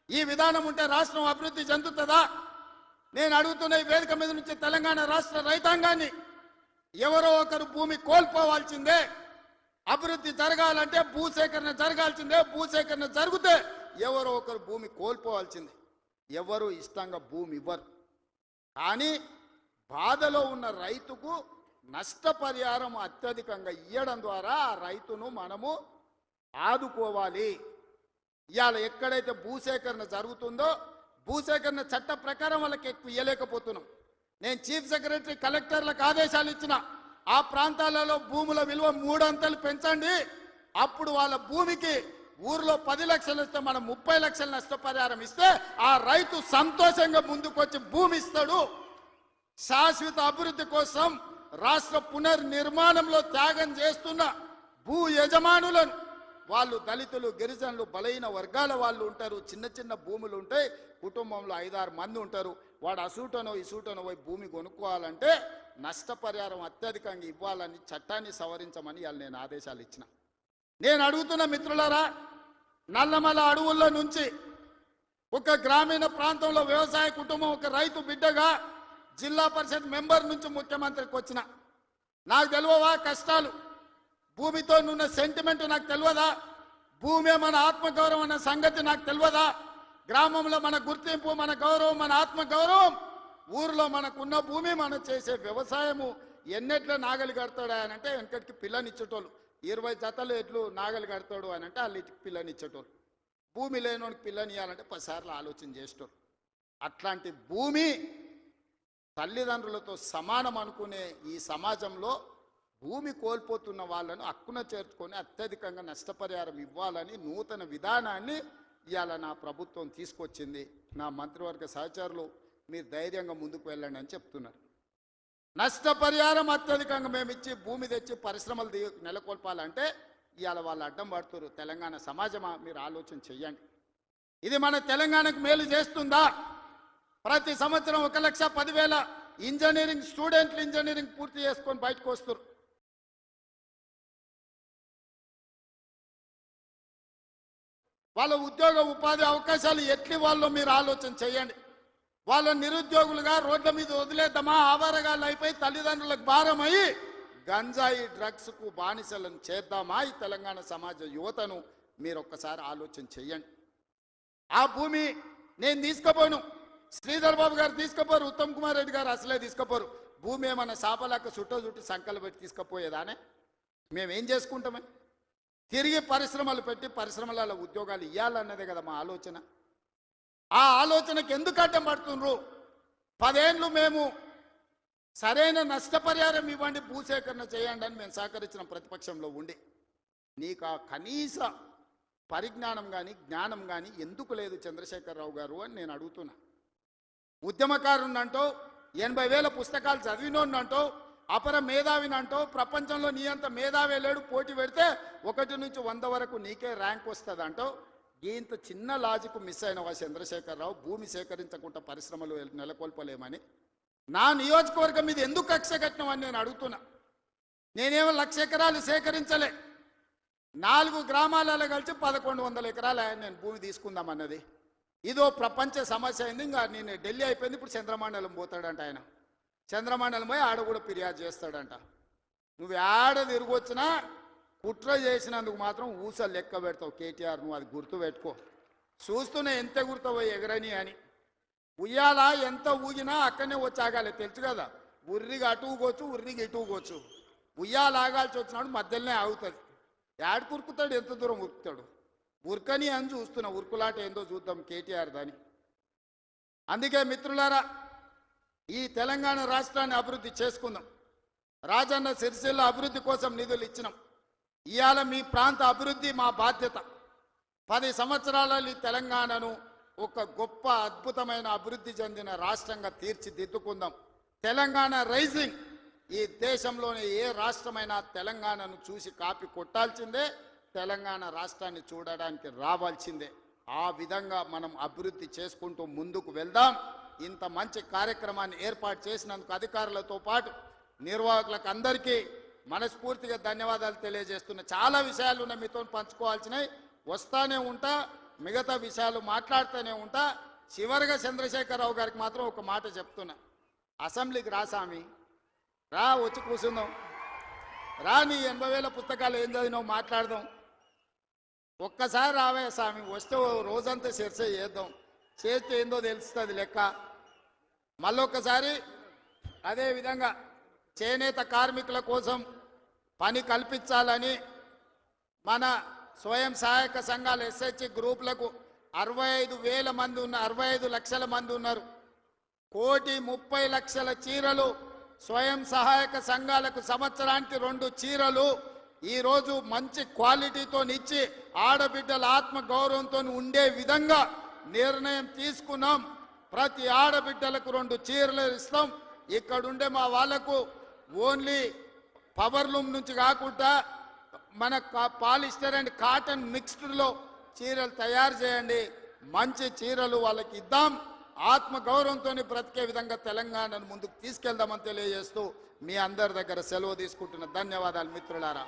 ఈ విధానం ఉంటే రాష్ట్రం అభివృద్ధి చెందుతుందా? నేను అడుగుతున్న ఈ వేదిక మీద నుంచి తెలంగాణ రాష్ట్ర రైతాంగాన్ని, ఎవరో ఒకరు భూమి కోల్పోవాల్సిందే. అభివృద్ధి జరగాలంటే భూసేకరణ జరగాల్సిందే. భూసేకరణ జరిగితే ఎవరో ఒకరు భూమి కోల్పోవాల్సిందే. ఎవరు ఇష్టంగా భూమి ఇవ్వరు. కానీ బాధలో ఉన్న రైతుకు నష్టపరిహారం అత్యధికంగా ఇవ్వడం ద్వారా ఆ రైతును మనము ఆదుకోవాలి. ఇవాళ ఎక్కడైతే భూసేకరణ జరుగుతుందో భూసేకరణ చట్ట ప్రకారం వాళ్ళకి ఎక్కువ ఇవ్వలేకపోతున్నాం. నేను చీఫ్ సెక్రటరీ కలెక్టర్లకు ఆదేశాలు ఇచ్చిన, ఆ ప్రాంతాలలో భూముల విలువ 3 అంతలు పెంచండి. అప్పుడు వాళ్ళ భూమికి ఊర్లో 10 లక్షలు ఇస్తే మనం 30 లక్షల నష్టపరిహారం ఇస్తే ఆ రైతు సంతోషంగా ముందుకొచ్చి భూమి ఇస్తాడు. శాశ్వత అభివృద్ధి కోసం రాష్ట్ర పునర్నిర్మాణంలో త్యాగం చేస్తున్న భూ యజమానులను, వాళ్ళు దళితులు, గిరిజనులు, బలహీన వర్గాల వాళ్ళు ఉంటారు. చిన్న చిన్న భూములు ఉంటాయి, కుటుంబంలో 5-6 మంది ఉంటారు. వాడు అసూటనో ఇసూటనో పోయి భూమి కొనుక్కోవాలంటే నష్టపరిహారం అత్యధికంగా ఇవ్వాలని చట్టాన్ని సవరించమని వాళ్ళు నేను ఆదేశాలు ఇచ్చిన. నేను అడుగుతున్న మిత్రులారా, నల్లమల అడవుల్లో నుంచి ఒక గ్రామీణ ప్రాంతంలో వ్యవసాయ కుటుంబం, ఒక రైతు బిడ్డగా జిల్లా పరిషత్ మెంబర్ నుంచి ముఖ్యమంత్రికి వచ్చిన, నాకు తెలియవా కష్టాలు? భూమితో ఉన్న సెంటిమెంట్ నాకు తెలియదా? భూమి మన ఆత్మగౌరవం అన్న సంగతి నాకు తెలియదా? గ్రామంలో మన గుర్తింపు, మన గౌరవం, మన ఆత్మగౌరవం, ఊరిలో మనకున్న భూమి, మనం చేసే వ్యవసాయము. ఎన్నెట్ల నాగలి కడతాడు అని అంటే వెనకటికి పిల్లనిచ్చేటోళ్ళు, 20 జతలు ఎట్లు నాగలి కడతాడు అని అంటే వాళ్ళకి పిల్లనిచ్చేటోళ్ళు. భూమి లేనోడికి పిల్లని ఇవ్వాలంటే 10 సార్లు ఆలోచన చేసేటోళ్ళు. అట్లాంటి భూమి తల్లిదండ్రులతో సమానం అనుకునే ఈ సమాజంలో భూమి కోల్పోతున్న వాళ్ళను హక్కున చేర్చుకొని అత్యధికంగా నష్టపరిహారం ఇవ్వాలని నూతన విధానాన్ని ఇవాళ నా ప్రభుత్వం తీసుకొచ్చింది. నా మంత్రివర్గ సహచరులు మీరు ధైర్యంగా ముందుకు వెళ్ళండి అని చెప్తున్నారు. నష్టపరిహారం అత్యధికంగా మేము ఇచ్చి భూమి తెచ్చి పరిశ్రమలు నెలకొల్పాలంటే ఇవాళ వాళ్ళు అడ్డం పడుతున్నారు. తెలంగాణ సమాజమా, మీరు ఆలోచన చెయ్యండి. ఇది మన తెలంగాణకు మేలు చేస్తుందా? ప్రతి సంవత్సరం 1,10,000 ఇంజనీరింగ్ స్టూడెంట్లు ఇంజనీరింగ్ పూర్తి చేసుకొని బయటకు వస్తారు. వాళ్ళ ఉద్యోగ ఉపాధి అవకాశాలు ఎట్లి వాళ్ళు మీరు ఆలోచన చేయండి. వాళ్ళ నిరుద్యోగులుగా రోడ్ల మీద వదిలేద్దామా? ఆవారగాళ్ళు అయిపోయి తల్లిదండ్రులకు భారమై గంజాయి డ్రగ్స్కు బానిసలను చేద్దామా? ఈ తెలంగాణ సమాజ యువతను మీరు ఒక్కసారి ఆలోచన చెయ్యండి. ఆ భూమి నేను తీసుకుపోను, శ్రీధర్ బాబు గారు తీసుకుపోరు, ఉత్తమ్ కుమార్ రెడ్డి గారు అసలే తీసుకుపోరు. భూమి ఏమన్నా సాపలాక చుట్టూ సంకలు పెట్టి తీసుకుపోయేదానే? మేమేం చేసుకుంటామే? తిరిగి పరిశ్రమలు పెట్టి పరిశ్రమలలో ఉద్యోగాలు ఇవ్వాలన్నదే కదా మా ఆలోచన. ఆ ఆలోచనకు ఎందుకు అడ్డం పడుతున్నారు? 10 ఏళ్ళు మేము సరైన నష్టపరిహారం ఇవ్వండి, భూసేకరణ చేయండి అని మేము సహకరించిన ప్రతిపక్షంలో ఉండి నీకు ఆ కనీస పరిజ్ఞానం కానీ జ్ఞానం కానీ ఎందుకు లేదు చంద్రశేఖరరావు గారు అని నేను అడుగుతున్నా. ఉద్యమకారునంటో 80,000 పుస్తకాలు చదివినోన్నంటో అపర మేధావినంటో ప్రపంచంలో నీ అంత మేధావి లేడు, పోటీ పెడితే 1 నుంచి 100 వరకు నీకే ర్యాంక్ వస్తుంది అంటో ఇంత చిన్న లాజిక్ మిస్ అయినవా చంద్రశేఖరరావు? భూమి సేకరించకుండా పరిశ్రమలు నెలకొల్పలేమని నా నియోజకవర్గం మీద ఎందుకు కక్ష కట్టినవని నేను అడుగుతున్నా. నేనేమో 1,00,000 ఎకరాలు సేకరించలే, 4 గ్రామాలలో కలిసి 1,100 ఎకరాలు నేను భూమి తీసుకుందామన్నది. ఇదో ప్రపంచ సమస్య అయింది. ఇంకా నేను ఢిల్లీ అయిపోయింది, ఇప్పుడు చంద్రమండలం పోతాడంట ఆయన. చంద్రమండలం పోయి ఆడ కూడా ఫిర్యాదు చేస్తాడంట. నువ్వు ఆడ తిరిగి వచ్చినా కుట్ర చేసినందుకు మాత్రం ఊసలు లెక్క పెడతావు కేటీఆర్, నువ్వు అది గుర్తు పెట్టుకో. చూస్తూనే ఎంత గుర్తవు ఎగరని అని. ఉయ్యాల ఎంత ఊగినా అక్కడనే వచ్చి ఆగాలి, తెలుసు కదా. ఉర్రిగా అటు ఊగొచ్చు, ఉర్రిగా ఇటు ఊగొచ్చు. ఉయ్యాల ఆగాల్సి వచ్చినాడు మధ్యలోనే ఆగుతుంది. యాడ్ కురుకుతాడు, ఎంత దూరం ఉరుకుతాడు? ఉరకని అని చూస్తున్నా. ఉరుకులాట ఏందో చూద్దాం కేటీఆర్ దాని. అందుకే మిత్రులారా, ఈ తెలంగాణ రాష్ట్రాన్ని అభివృద్ధి చేసుకుందాం. రాజన్న సిరిసిల్ల అభివృద్ధి కోసం నిధులు ఇచ్చినాం. ఇవాళ మీ ప్రాంత అభివృద్ధి మా బాధ్యత. 10 సంవత్సరాలలో ఈ తెలంగాణను ఒక గొప్ప అద్భుతమైన అభివృద్ధి చెందిన రాష్ట్రంగా తీర్చిదిద్దుకుందాం. తెలంగాణ రైజింగ్ ఈ దేశంలోని ఏ రాష్ట్రమైనా తెలంగాణను చూసి కాపీ కొట్టాల్సిందే, తెలంగాణ రాష్ట్రాన్ని చూడడానికి రావాల్సిందే. ఆ విధంగా మనం అభివృద్ధి చేసుకుంటూ ముందుకు వెళ్దాం. ఇంత మంచి కార్యక్రమాన్ని ఏర్పాటు చేసినందుకు అధికారులతో పాటు నిర్వాహకులకు అందరికీ మనస్ఫూర్తిగా ధన్యవాదాలు తెలియజేస్తున్నా. చాలా విషయాలు ఉన్నాయి మీతో పంచుకోవాల్సినవి, వస్తానే ఉంటా, మిగతా విషయాలు మాట్లాడుతూనే ఉంటా. చివరిగా చంద్రశేఖరరావు గారికి మాత్రం ఒక మాట చెప్తున్నా, అసెంబ్లీకి రా స్వామి, రా, వచ్చి కూర్చుందాం, రా, నీ 80,000 పుస్తకాలు ఏం చదివినావు మాట్లాడదాం. ఒక్కసారి రావే స్వామి, వస్తే రోజంతా చర్చ చేద్దాం, చేస్తే ఏందో తెలుస్తుంది లెక్క. మళ్ళొక్కసారి అదేవిధంగా చేనేత కార్మికుల కోసం పని కల్పించాలని మన స్వయం సహాయక సంఘాల ఎస్హెచ్ గ్రూపులకు 65,000 మంది ఉన్నారు, 65 లక్షల మంది ఉన్నారు. 1,30,00,000 చీరలు స్వయం సహాయక సంఘాలకు సంవత్సరానికి 2 చీరలు ఈరోజు మంచి క్వాలిటీతో ఇచ్చి ఆడబిడ్డల ఆత్మ గౌరవంతో ఉండే విధంగా నిర్ణయం తీసుకున్నాం. ప్రతి ఆడబిడ్డలకు 2 చీరలు ఇస్తాం. ఇక్కడుండే మా వాళ్లకు ఓన్లీ పవర్ లూమ్ నుంచి కాకుండా మన పాలిస్టర్ అండ్ కాటన్ మిక్స్డ్లో చీరలు తయారు చేయండి, మంచి చీరలు వాళ్ళకి ఇద్దాం. ఆత్మ గౌరవంతో బ్రతికే విధంగా తెలంగాణను ముందుకు తీసుకెళ్దామని తెలియజేస్తూ మీ అందరి దగ్గర సెలవు తీసుకుంటున్న ధన్యవాదాలు మిత్రులారా.